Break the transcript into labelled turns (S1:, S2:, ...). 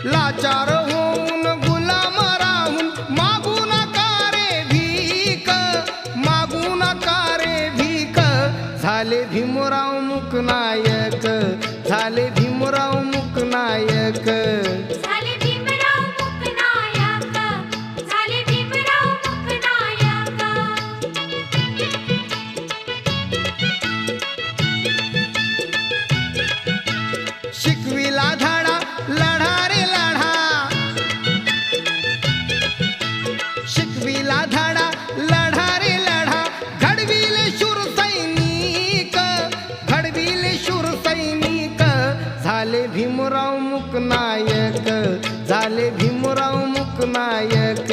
S1: लाचार होऊन गुलाम राहून मागू नका रे भीक, मागू नका रे भीक. झाले भीमराव मुकनायक, झाले भीमराव मुकनायक.
S2: झाले भीमराव मुकनायक, झाले भीमराव मुकनायक.
S1: शिकविला धडा लढा रे लढा, शिकविला धडा लढा रे लढा. घडविले शूर सैनिक, घडविले शूर सैनिक. झाले भीमराव मुकनायक, झाले भीमराव मुकनायक.